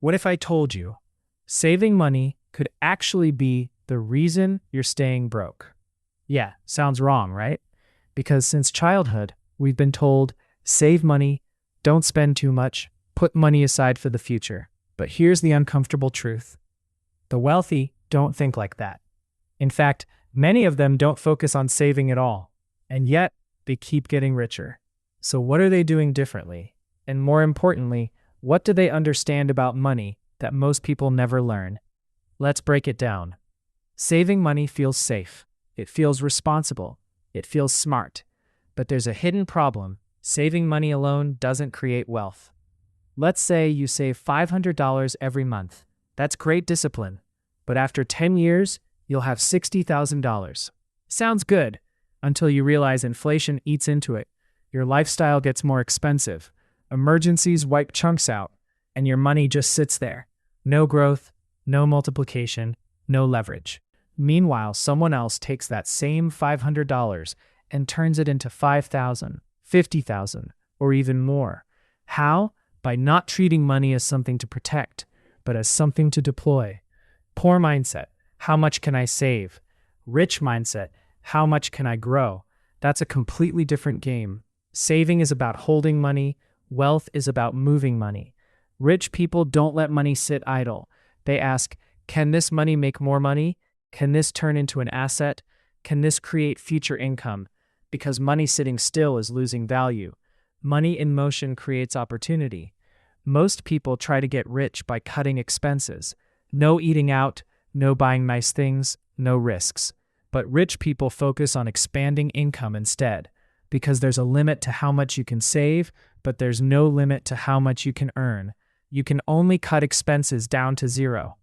What if I told you saving money could actually be the reason you're staying broke? Yeah, sounds wrong, right? Because since childhood, we've been told save money, don't spend too much, put money aside for the future. But here's the uncomfortable truth: the wealthy don't think like that. In fact, many of them don't focus on saving at all, and yet they keep getting richer. So, what are they doing differently? And more importantly, what do they understand about money that most people never learn? Let's break it down. Saving money feels safe. It feels responsible. It feels smart. But there's a hidden problem. Saving money alone doesn't create wealth. Let's say you save $500 every month. That's great discipline. But after 10 years, you'll have $60,000. Sounds good, until you realize inflation eats into it. Your lifestyle gets more expensive. Emergencies wipe chunks out, and your money just sits there. No growth, no multiplication, no leverage. Meanwhile, someone else takes that same $500 and turns it into $5,000, $50,000, or even more. How? By not treating money as something to protect, but as something to deploy. Poor mindset: how much can I save? Rich mindset: how much can I grow? That's a completely different game. Saving is about holding money. Wealth is about moving money. Rich people don't let money sit idle. They ask, can this money make more money? Can this turn into an asset? Can this create future income? Because money sitting still is losing value. Money in motion creates opportunity. Most people try to get rich by cutting expenses. No eating out, no buying nice things, no risks. But rich people focus on expanding income instead, because there's a limit to how much you can save, but there's no limit to how much you can earn. You can only cut expenses down to zero.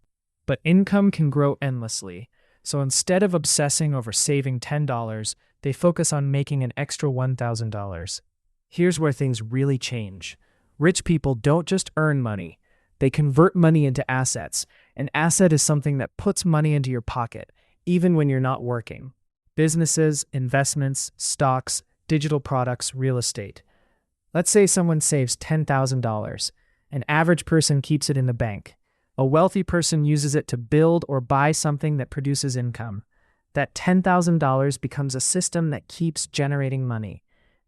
But income can grow endlessly. So instead of obsessing over saving $10, they focus on making an extra $1,000. Here's where things really change. Rich people don't just earn money. They convert money into assets. An asset is something that puts money into your pocket, even when you're not working. Businesses, investments, stocks, digital products, real estate. Let's say someone saves $10,000. An average person keeps it in the bank. A wealthy person uses it to build or buy something that produces income. That $10,000 becomes a system that keeps generating money.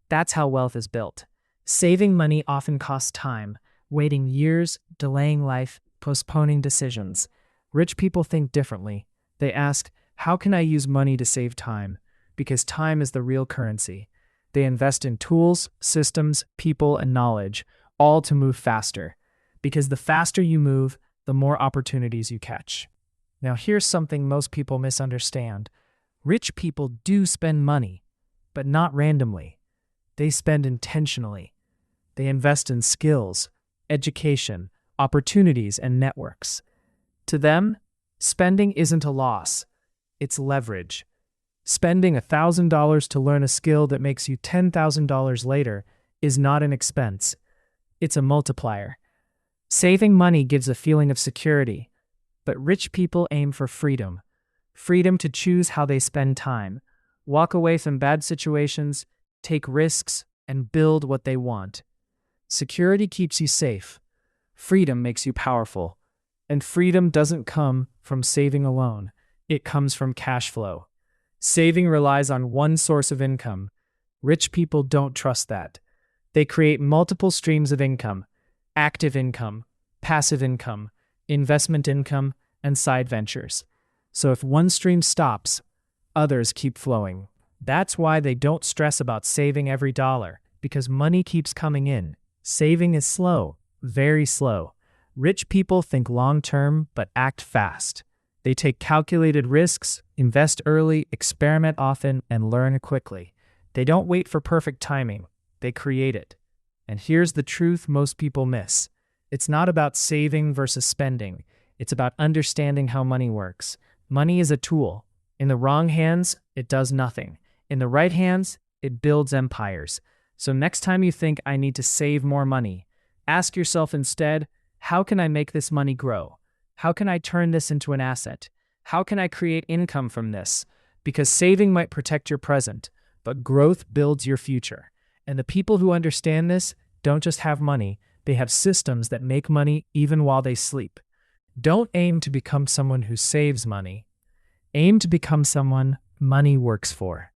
That's how wealth is built. Saving money often costs time, waiting years, delaying life, postponing decisions. Rich people think differently. They ask, how can I use money to save time? Because time is the real currency. They invest in tools, systems, people, and knowledge, all to move faster. Because the faster you move, the more opportunities you catch. Now here's something most people misunderstand. Rich people do spend money, but not randomly. They spend intentionally. They invest in skills, education, opportunities, and networks. To them, spending isn't a loss, it's leverage. Spending $1,000 to learn a skill that makes you $10,000 later is not an expense. It's a multiplier. Saving money gives a feeling of security, but rich people aim for freedom. Freedom to choose how they spend time, walk away from bad situations, take risks, and build what they want. Security keeps you safe. Freedom makes you powerful. And freedom doesn't come from saving alone. It comes from cash flow. Saving relies on one source of income. Rich people don't trust that. They create multiple streams of income: active income, passive income, investment income, and side ventures. So if one stream stops, others keep flowing. That's why they don't stress about saving every dollar, because money keeps coming in. Saving is slow, very slow. Rich people think long-term but act fast. They take calculated risks, invest early, experiment often, and learn quickly. They don't wait for perfect timing. They create it. And here's the truth most people miss. It's not about saving versus spending. It's about understanding how money works. Money is a tool. In the wrong hands, it does nothing. In the right hands, it builds empires. So next time you think I need to save more money, ask yourself instead, how can I make this money grow? How can I turn this into an asset? How can I create income from this? Because saving might protect your present, but growth builds your future. And the people who understand this don't just have money, They have systems that make money even while they sleep. Don't aim to become someone who saves money. Aim to become someone money works for.